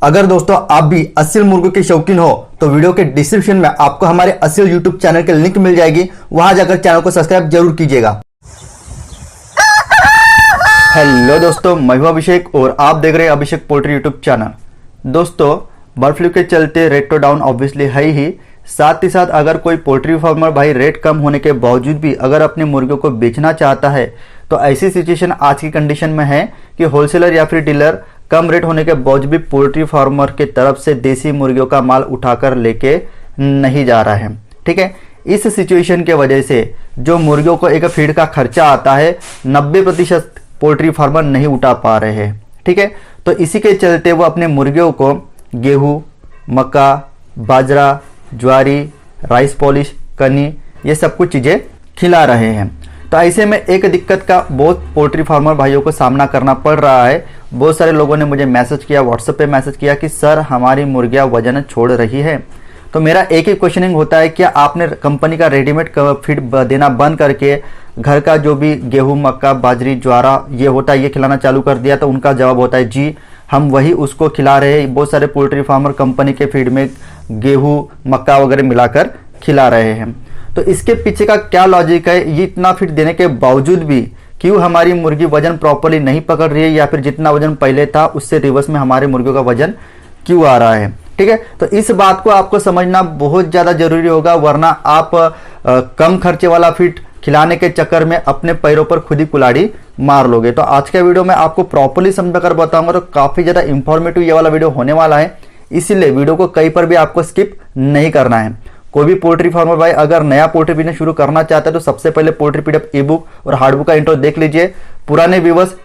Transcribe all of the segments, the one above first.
अगर दोस्तों आप भी असल मुर्गों के शौकीन हो तो वीडियो के डिस्क्रिप्शन में आपको हमारे असल यूट्यूब चैनल के लिंक मिल जाएगी, वहां जाकर चैनल को सब्सक्राइब जरूर कीजिएगा। हेलो दोस्तों, मैं हूं अभिषेक और आप देख रहे हैं अभिषेक पोल्ट्री यूट्यूब चैनल। दोस्तों, बर्ड फ्लू के चलते रेट तो डाउन ऑब्वियसली है ही, साथ ही साथ अगर कोई पोल्ट्री फार्मर भाई रेट कम होने के बावजूद भी अगर अपने मुर्गियों को बेचना चाहता है तो ऐसी सिचुएशन आज की कंडीशन में है कि होलसेलर या फिर डीलर कम रेट होने के बावजूद भी पोल्ट्री फार्मर के तरफ से देसी मुर्गियों का माल उठाकर लेके नहीं जा रहा है। ठीक है, इस सिचुएशन के वजह से जो मुर्गियों को एक फीड का खर्चा आता है 90% पोल्ट्री फार्मर नहीं उठा पा रहे हैं। ठीक है, तो इसी के चलते वो अपने मुर्गियों को गेहूं, मक्का, बाजरा, ज्वारी, राइस पॉलिश, कनी, ये सब कुछ चीजें खिला रहे हैं। तो ऐसे में एक दिक्कत का बहुत पोल्ट्री फार्मर भाइयों को सामना करना पड़ रहा है। बहुत सारे लोगों ने मुझे मैसेज किया, व्हाट्सएप पे मैसेज किया कि सर हमारी मुर्गियां वजन छोड़ रही है। तो मेरा एक ही क्वेश्चनिंग होता है, क्या आपने कंपनी का रेडीमेड फीड देना बंद करके घर का जो भी गेहूं, मक्का, बाजरी, ज्वारा ये होता है ये खिलाना चालू कर दिया? तो उनका जवाब होता है जी, हम वही उसको खिला रहे हैं। बहुत सारे पोल्ट्री फार्मर कंपनी के फीड में गेहूं, मक्का वगैरह मिलाकर खिला रहे हैं। तो इसके पीछे का क्या लॉजिक है? ये इतना फीड देने के बावजूद भी क्यों हमारी मुर्गी वजन प्रॉपर्ली नहीं पकड़ रही है, या फिर जितना वजन पहले था उससे रिवर्स में हमारे मुर्गियों का वजन क्यों आ रहा है? ठीक है, तो इस बात को आपको समझना बहुत ज्यादा जरूरी होगा, वरना आप कम खर्चे वाला फीड खिलाने के चक्कर में अपने पैरों पर खुद ही कुल्हाड़ी मार लोगे। तो आज के वीडियो में आपको प्रॉपर्ली समझाकर बताऊंगा, तो काफी ज्यादा इंफॉर्मेटिव ये वाला वीडियो होने वाला है, इसीलिए वीडियो को कहीं पर भी आपको स्किप नहीं करना है। कोई भी पोल्ट्री फार्मर भाई अगर नया पोल्ट्री बिजनेस शुरू करना चाहता है तो सबसे पहले पोल्ट्री पीडीएफ ई बुक और हार्ड बुक का इंट्रो देख लीजिए। पुराने व्यूअर्स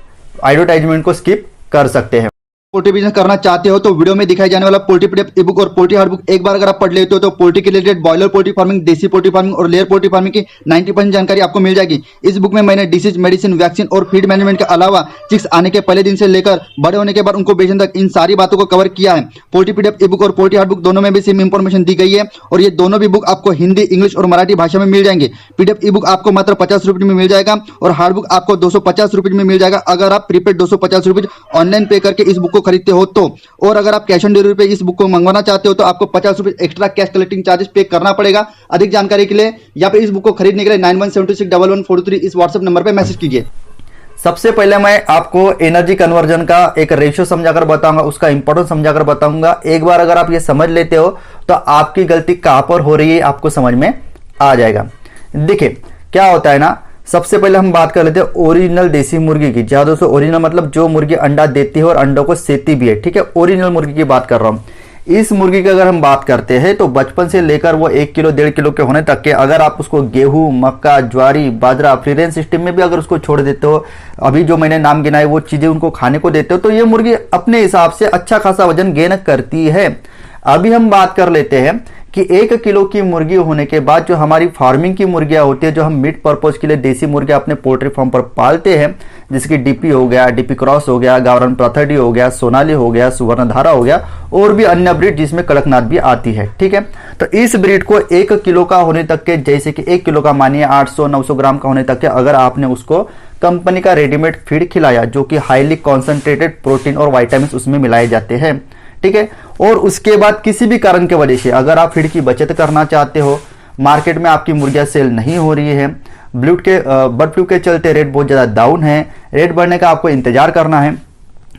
एडवर्टाइजमेंट को स्किप कर सकते हैं। पोल्ट्री बिजनेस करना चाहते हो तो वीडियो में दिखाई जाने वाला पोल्ट्री पीडीएफ ई बुक और पोल्ट्री हार्ड बुक एक बार अगर आप पढ़ लेते हो तो पोल्ट्री के रिलेटेड बॉयलर पोल्ट्री फार्मिंग, देसी पोल्ट्री फार्मिंग और लेयर पोल्ट्री फार्मिंग की 90% जानकारी आपको मिल जाएगी। इस बुक में मैंने डिसीज, मेडिसिन, वैक्सीन और फीड मैनेजमेंट के अलावा चिक्स आने के पहले दिन से लेकर बड़े होने के बाद उनको बेचने तक इन सारी बातों को कवर किया है। पोल्ट्री पीडीएफ ई बुक और पोल्ट्री हार्ड बुक दोनों में भी सेम इंफॉर्मेशन दी गई है और ये दोनों भी बुक आपको हिंदी, इंग्लिश और मराठी भाषा में मिल जाएंगे। पीडीएफ ई बुक आपको मात्र 50 रुपये में मिल जाएगा और हार्ड बुक आपको 250 रुपये में मिल जाएगा अगर आप प्रीपेड 250 रुपये ऑनलाइन पे करके इस बुक को खरीदते हो तो। और अगर आप कैश ऑन डिलीवरी पे इस बुक को मंगवाना चाहते हो तो आपको 50 रुपए एक्स्ट्रा कैश कलेक्टिंग चार्जेस पे करना पड़ेगा। अधिक जानकारी के लिए या फिर इस बुक को खरीदने के लिए 91761143 इस व्हाट्सएप नंबर पे मैसेज कीजिए। सबसे पहले मैं आपको एनर्जी कन्वर्जन का एक रेशियो समझाकर बताऊंगा, उसका इंपॉर्टेंस समझाकर बताऊंगा। एक बार अगर आप ये समझ लेते हो तो आपकी गलती कहां पर हो रही है आपको समझ में आ जाएगा। देखिए क्या होता है ना, सबसे पहले हम बात कर लेते हैं ओरिजिनल देसी मुर्गी की। ज्यादा से ओरिजिनल मतलब जो मुर्गी अंडा देती है और अंडों को सेती भी है। ठीक है, ओरिजिनल मुर्गी की बात कर रहा हूं। इस मुर्गी की अगर हम बात करते हैं तो बचपन से लेकर वो 1 किलो 1.5 किलो के होने तक के अगर आप उसको गेहूं, मक्का, ज्वारी, बाजरा फ्री रेंज सिस्टम में भी अगर उसको छोड़ देते हो, अभी जो मैंने नाम गिनाए वो चीजें उनको खाने को देते हो, तो ये मुर्गी अपने हिसाब से अच्छा खासा वजन गेन करती है। अभी हम बात कर लेते हैं कि 1 किलो की मुर्गी होने के बाद जो हमारी फार्मिंग की मुर्गियां होती है, जो हम मीट पर्पज के लिए देसी मुर्गियां अपने पोल्ट्री फार्म पर पालते हैं, जैसे कि डीपी हो गया, डीपी क्रॉस हो गया, गावरान प्रथर्डी हो गया, सोनाली हो गया, सुवर्णधारा हो गया और भी अन्य ब्रीड जिसमें कड़कनाथ भी आती है। ठीक है, तो इस ब्रीड को 1 किलो का होने तक के, जैसे कि 1 किलो का मानिए 800-900 ग्राम का होने तक के अगर आपने उसको कंपनी का रेडीमेड फीड खिलाया जो कि हाईली कॉन्सेंट्रेटेड प्रोटीन और वाइटामिन उसमें मिलाए जाते हैं। ठीक है, और उसके बाद किसी भी कारण की वजह से अगर आप फीड की बचत करना चाहते हो, मार्केट में आपकी मुर्गियां सेल नहीं हो रही है, बर्ड फ्लू के चलते रेट बहुत ज्यादा डाउन है, रेट बढ़ने का आपको इंतजार करना है,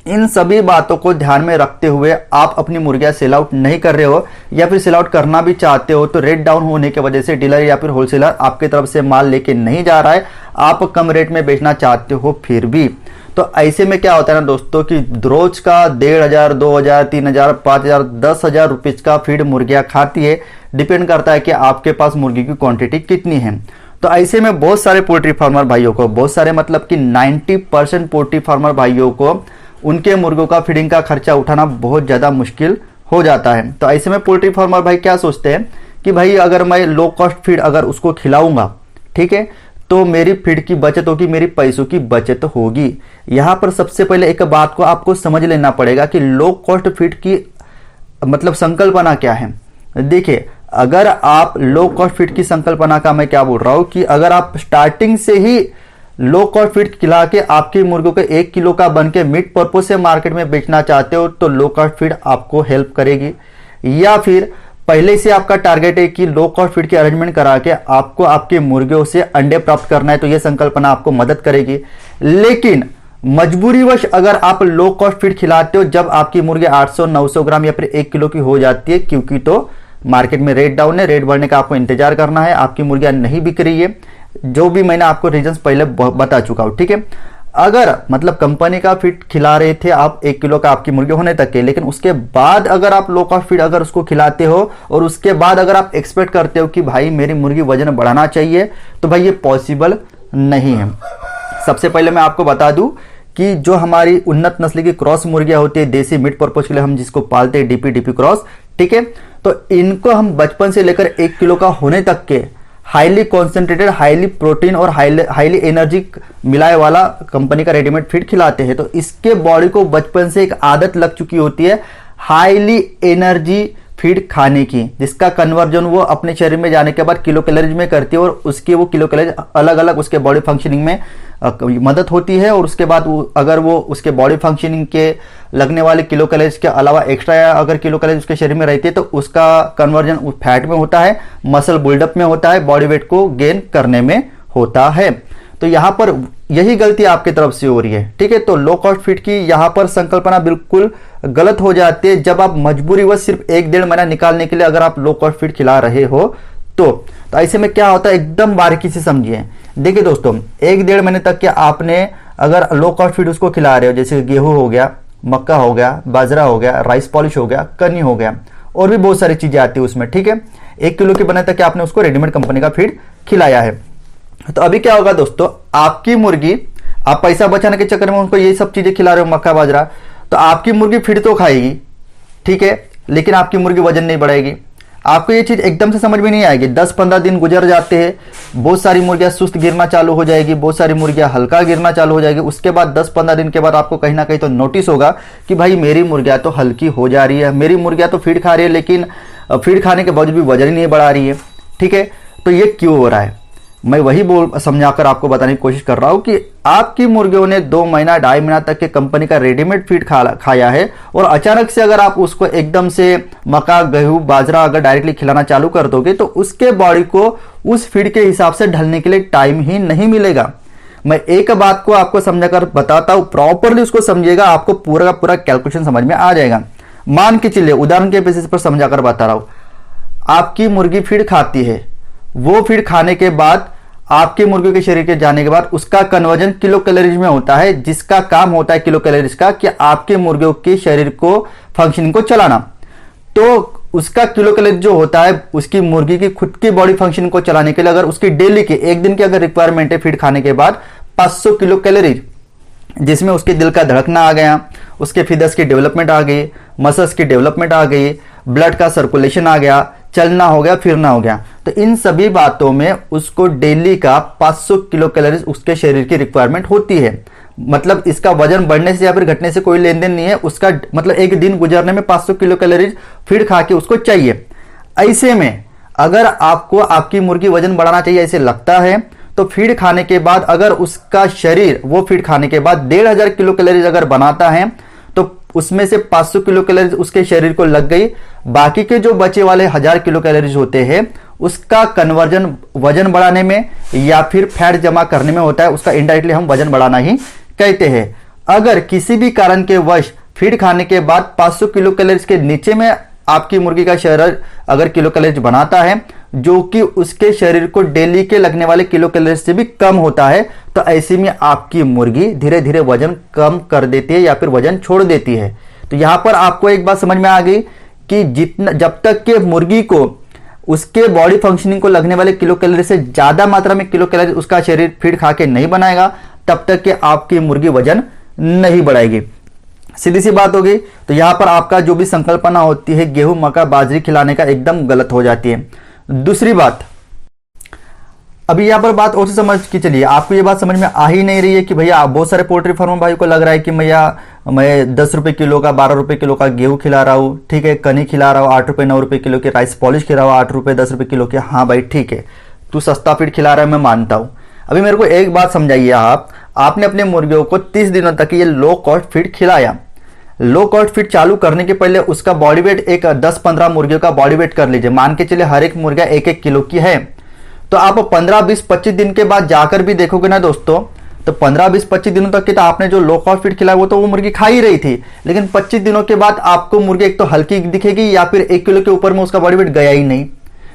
इन सभी बातों को ध्यान में रखते हुए आप अपनी मुर्गियां सेल आउट नहीं कर रहे हो या फिर सेल आउट करना भी चाहते हो, तो रेट डाउन होने की वजह से डीलर या फिर होलसेलर आपकी तरफ से माल लेके नहीं जा रहा है, आप कम रेट में बेचना चाहते हो फिर भी, तो ऐसे में क्या होता है ना दोस्तों कि रोज का 1,500, 2,000, 3,000, 5,000, 10,000 रुपीज का फीड मुर्गियां खाती है। डिपेंड करता है कि आपके पास मुर्गी की क्वांटिटी कितनी है। तो ऐसे में बहुत सारे पोल्ट्री फार्मर भाइयों को, बहुत सारे मतलब कि 90% पोल्ट्री फार्मर भाइयों को उनके मुर्गों का फीडिंग का खर्चा उठाना बहुत ज्यादा मुश्किल हो जाता है। तो ऐसे में पोल्ट्री फार्मर भाई क्या सोचते हैं कि भाई अगर मैं लो कॉस्ट फीड अगर उसको खिलाऊंगा, ठीक है, तो मेरी फीड की बचत होगी, मेरी पैसों की बचत होगी। यहां पर सबसे पहले एक बात को आपको समझ लेना पड़ेगा कि लो कॉस्ट फीड की मतलब संकल्पना क्या है। देखिए, अगर आप लो कॉस्ट फीड की संकल्पना का मैं क्या बोल रहा हूं कि अगर आप स्टार्टिंग से ही लो कॉस्ट फीड खिला के आपकी मुर्गियों को 1 किलो का बन के मीट पर्पज से मार्केट में बेचना चाहते हो तो लो कॉस्ट फीड आपको हेल्प करेगी। या फिर पहले से आपका टारगेट है कि लो कॉस्ट फीड की अरेंजमेंट करा के आपको आपके मुर्गियों से अंडे प्राप्त करना है, तो यह संकल्पना आपको मदद करेगी। लेकिन मजबूरीवश अगर आप लो कॉस्ट फीड खिलाते हो जब आपकी मुर्गी 800-900 ग्राम या फिर 1 किलो की हो जाती है, क्योंकि तो मार्केट में रेट डाउन है, रेट बढ़ने का आपको इंतजार करना है, आपकी मुर्गियां नहीं बिक रही है, जो भी मैंने आपको रीजंस पहले बता चुका हूं, ठीक है। अगर मतलब कंपनी का फीड खिला रहे थे आप 1 किलो का आपकी मुर्गी होने तक के, लेकिन उसके बाद अगर आप लो कॉस्ट फीड अगर उसको खिलाते हो और उसके बाद अगर आप एक्सपेक्ट करते हो कि भाई मेरी मुर्गी वजन बढ़ाना चाहिए, तो भाई ये पॉसिबल नहीं है। सबसे पहले मैं आपको बता दूं कि जो हमारी उन्नत नस्ल की क्रॉस मुर्गियां होती है, देसी मीट पर्पज के लिए हम जिसको पालते हैं, डीपी क्रॉस, ठीक है, तो इनको हम बचपन से लेकर 1 किलो का होने तक के हाईली कॉन्सेंट्रेटेड, हाईली प्रोटीन और हाईली एनर्जी मिलाए वाला कंपनी का रेडीमेड फीड खिलाते हैं। तो इसके बॉडी को बचपन से एक आदत लग चुकी होती है हाईली एनर्जी फीड खाने की, जिसका कन्वर्जन वो अपने शरीर में जाने के बाद किलो कैलोरीज में करती है और उसके वो किलो कैलोरीज अलग अलग उसके बॉडी फंक्शनिंग में मदद होती है। और उसके बाद अगर वो उसके बॉडी फंक्शनिंग के लगने वाले किलो कैलोरीज के अलावा एक्स्ट्रा अगर किलो कैलोरीज उसके शरीर में रहती है तो उसका कन्वर्जन फैट में होता है, मसल बिल्डअप में होता है, बॉडी वेट को गेन करने में होता है। तो यहां पर यही गलती आपकी तरफ से हो रही है, ठीक है। तो लो कॉस्ट फीड की यहां पर संकल्पना बिल्कुल गलत हो जाती है जब आप मजबूरीवश सिर्फ 1-1.5 महीना निकालने के लिए अगर आप लो कॉस्ट फीड खिला रहे हो तो ऐसे में क्या होता है, एकदम बारीकी से समझिए। देखिए दोस्तों, 1-1.5 महीने तक के आपने अगर लो कॉस्ट फीड उसको खिला रहे हो, जैसे गेहूं हो गया, मक्का हो गया, बाजरा हो गया, राइस पॉलिश हो गया, कनी हो गया, और भी बहुत सारी चीजें आती है उसमें, ठीक है। 1 किलो के बने तक के आपने उसको रेडीमेड कंपनी का फीड खिलाया है। तो अभी क्या होगा दोस्तों, आपकी मुर्गी, आप पैसा बचाने के चक्कर में उनको ये सब चीजें खिला रहे हो, मक्का बाजरा, तो आपकी मुर्गी फीड तो खाएगी, ठीक है, लेकिन आपकी मुर्गी वजन नहीं बढ़ाएगी। आपको ये चीज एकदम से समझ में नहीं आएगी। 10-15 दिन गुजर जाते हैं, बहुत सारी मुर्गियां सुस्त गिरना चालू हो जाएगी, बहुत सारी मुर्गियां हल्का गिरना चालू हो जाएगी। उसके बाद 10-15 दिन के बाद आपको कहीं ना कहीं तो नोटिस होगा कि भाई मेरी मुर्गियां तो हल्की हो जा रही है, मेरी मुर्गियां तो फीड खा रही है लेकिन फीड खाने के बावजूद भी वजन ही नहीं बढ़ा रही है, ठीक है। तो ये क्यों हो रहा है, मैं वही समझाकर आपको बताने की कोशिश कर रहा हूं कि आपकी मुर्गियों ने 2 महीना 2.5 महीना तक के कंपनी का रेडीमेड फीड खाया है और अचानक से अगर आप उसको एकदम से मक्का, गेहूं, बाजरा अगर डायरेक्टली खिलाना चालू कर दोगे तो उसके बॉडी को उस फीड के हिसाब से ढलने के लिए टाइम ही नहीं मिलेगा। मैं एक बात को आपको समझाकर बताता हूं, प्रॉपरली उसको समझिएगा, आपको पूरा का पूरा कैलकुलेशन समझ में आ जाएगा। मान के चलिए, उदाहरण के बेसिस पर समझाकर बता रहा हूं, आपकी मुर्गी फीड खाती है, वो फीड खाने के बाद आपकी मुर्गी के शरीर के जाने के बाद उसका कन्वर्जन किलो कैलोरीज में होता है, जिसका काम होता है किलो कैलोरीज का कि आपके मुर्गियों के शरीर को फंक्शनिंग को चलाना। तो उसका किलो कैलोरीज जो होता है उसकी मुर्गी की खुद की बॉडी फंक्शनिंग को चलाने के लिए अगर उसकी डेली के 1 दिन की अगर रिक्वायरमेंट है फीड खाने के बाद 500 किलो कैलोरीज, जिसमें उसके दिल का धड़कना आ गया, उसके फिदर्स की डेवलपमेंट आ गई, मसल्स की डेवलपमेंट आ गई, ब्लड का सर्कुलेशन आ गया, चलना हो गया, फिरना हो गया, तो इन सभी बातों में उसको डेली का 500 किलो कैलोरीज उसके शरीर की रिक्वायरमेंट होती है। मतलब इसका वजन बढ़ने से या फिर घटने से कोई लेन देन नहीं है, उसका मतलब एक दिन गुजरने में 500 किलो कैलोरीज फीड खा के उसको चाहिए। ऐसे में अगर आपको आपकी मुर्गी वजन बढ़ाना चाहिए ऐसे लगता है तो फीड खाने के बाद अगर उसका शरीर वो फीड खाने के बाद 1500 किलो कैलोरीज अगर बनाता है तो उसमें से 500 किलो कैलोरीज उसके शरीर को लग गई, बाकी के जो बचे वाले 1000 किलो कैलोरीज होते हैं उसका कन्वर्जन वजन बढ़ाने में या फिर फैट जमा करने में होता है। उसका इनडायरेक्टली हम वजन बढ़ाना ही कहते हैं। अगर किसी भी कारण के वश फीड खाने के बाद 500 किलो कैलोरीज के नीचे में आपकी मुर्गी का शरीर अगर किलो कैलोरीज बनाता है जो कि उसके शरीर को डेली के लगने वाले किलो कैलोरीज से भी कम होता है, तो ऐसे में आपकी मुर्गी धीरे धीरे वजन कम कर देती है या फिर वजन छोड़ देती है। तो यहां पर आपको एक बात समझ में आ गई कि जितना जब तक के मुर्गी को उसके बॉडी फंक्शनिंग को लगने वाले किलो कैलोरी से ज्यादा मात्रा में किलो कैलोरी उसका शरीर फीड खा के नहीं बनाएगा तब तक के आपकी मुर्गी वजन नहीं बढ़ाएगी। सीधी सी बात होगी। तो यहां पर आपका जो भी संकल्पना होती है गेहूं, मक्का, बाजरी खिलाने का एकदम गलत हो जाती है। दूसरी बात, अभी यहां पर बात और से समझ के चलिए, आपको ये बात समझ में आ ही नहीं रही है कि भैया बहुत सारे पोल्ट्री फार्म भाई को लग रहा है कि मैं 10 रुपए किलो का 12 रुपए किलो का गेहूं खिला रहा हूं, ठीक है, कनी खिला रहा हूं 8 रुपए 9 रुपए किलो के, राइस पॉलिश खिला रहा हूं 8 रुपए 10 रुपए किलो के। हाँ भाई ठीक है, तू सस्ता फीड खिला रहा है मैं मानता हूं। अभी मेरे को एक बात समझाइए, आपने अपने मुर्गियों को 30 दिनों तक ये लो कॉस्ट फीड खिलाया। लो कॉस्ट फीड चालू करने के पहले उसका बॉडी वेट एक 10-15 मुर्गियों का बॉडी वेट कर लीजिए। मान के चलिए हर एक मुर्गा 1-1 किलो की है, तो आप 15, 20, 25 दिन के बाद जाकर भी देखोगे ना दोस्तों, तो 15, 20, 25 दिनों तक की तो आपने जो लो कॉस्ट फीड खिलाया वो मुर्गी खा ही रही थी, लेकिन 25 दिनों के बाद आपको मुर्गी एक तो हल्की दिखेगी या फिर 1 किलो के ऊपर में उसका बॉडी वेट गया ही नहीं।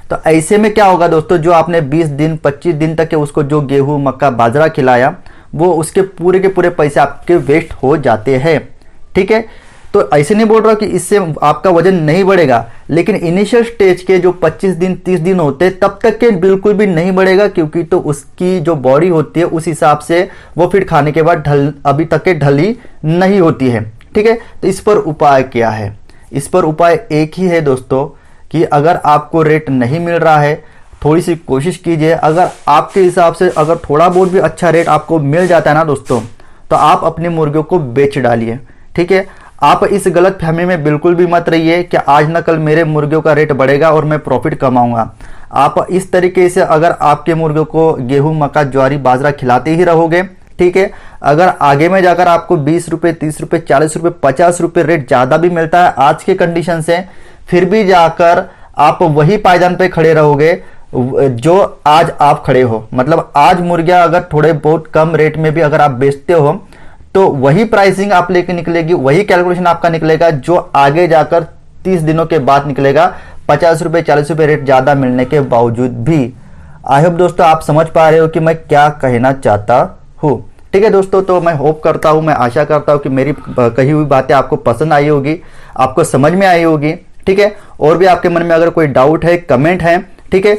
तो ऐसे में क्या होगा दोस्तों, जो आपने 20 दिन 25 दिन तक के उसको जो गेहूं मक्का बाजरा खिलाया वो उसके पूरे के पूरे पैसे आपके वेस्ट हो जाते हैं। ठीक है, तो ऐसे नहीं बोल रहा कि इससे आपका वजन नहीं बढ़ेगा, लेकिन इनिशियल स्टेज के जो 25 दिन 30 दिन होते हैं तब तक के बिल्कुल भी नहीं बढ़ेगा, क्योंकि तो उसकी जो बॉडी होती है उस हिसाब से वो फीड खाने के बाद अभी तक के ढली नहीं होती है। ठीक है, तो इस पर उपाय क्या है? इस पर उपाय एक ही है दोस्तों, कि अगर आपको रेट नहीं मिल रहा है थोड़ी सी कोशिश कीजिए। अगर आपके हिसाब से अगर थोड़ा बहुत भी अच्छा रेट आपको मिल जाता है ना दोस्तों, तो आप अपनी मुर्गियों को बेच डालिए। ठीक है, आप इस गलत फहमी में बिल्कुल भी मत रहिए कि आज न कल मेरे मुर्गियों का रेट बढ़ेगा और मैं प्रॉफिट कमाऊंगा। आप इस तरीके से अगर आपके मुर्गियों को गेहूं मक्का ज्वारी बाजरा खिलाते ही रहोगे, ठीक है, अगर आगे में जाकर आपको 20 रुपये 30 रुपये 40 रुपये 50 रुपये रेट ज्यादा भी मिलता है आज के कंडीशन से, फिर भी जाकर आप वही पायदान पे खड़े रहोगे जो आज आप खड़े हो। मतलब आज मुर्गियां अगर थोड़े बहुत कम रेट में भी अगर आप बेचते हो तो वही प्राइसिंग आप लेके निकलेगी, वही कैलकुलेशन आपका निकलेगा जो आगे जाकर 30 दिनों के बाद निकलेगा 50 रुपये 40 रुपये रेट ज्यादा मिलने के बावजूद भी। आई होप दोस्तों आप समझ पा रहे हो कि मैं क्या कहना चाहता हूँ। ठीक है दोस्तों, तो मैं होप करता हूँ, मैं आशा करता हूँ कि मेरी कही हुई बातें आपको पसंद आई होगी, आपको समझ में आई होगी। ठीक है, और भी आपके मन में अगर कोई डाउट है कमेंट है, ठीक है,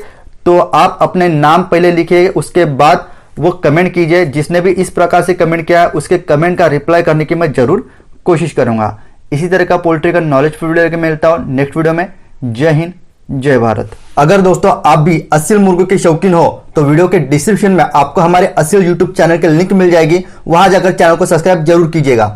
तो आप अपने नाम पहले लिखिए, उसके बाद वो कमेंट कीजिए। जिसने भी इस प्रकार से कमेंट किया है उसके कमेंट का रिप्लाई करने की मैं जरूर कोशिश करूंगा। इसी तरह का पोल्ट्री का नॉलेज वीडियो लेकर मिलता हूं नेक्स्ट वीडियो में। जय हिंद, जय भारत। अगर दोस्तों आप भी असील मुर्गों के शौकीन हो तो वीडियो के डिस्क्रिप्शन में आपको हमारे असील यूट्यूब चैनल के लिंक मिल जाएगी, वहां जाकर चैनल को सब्सक्राइब जरूर कीजिएगा।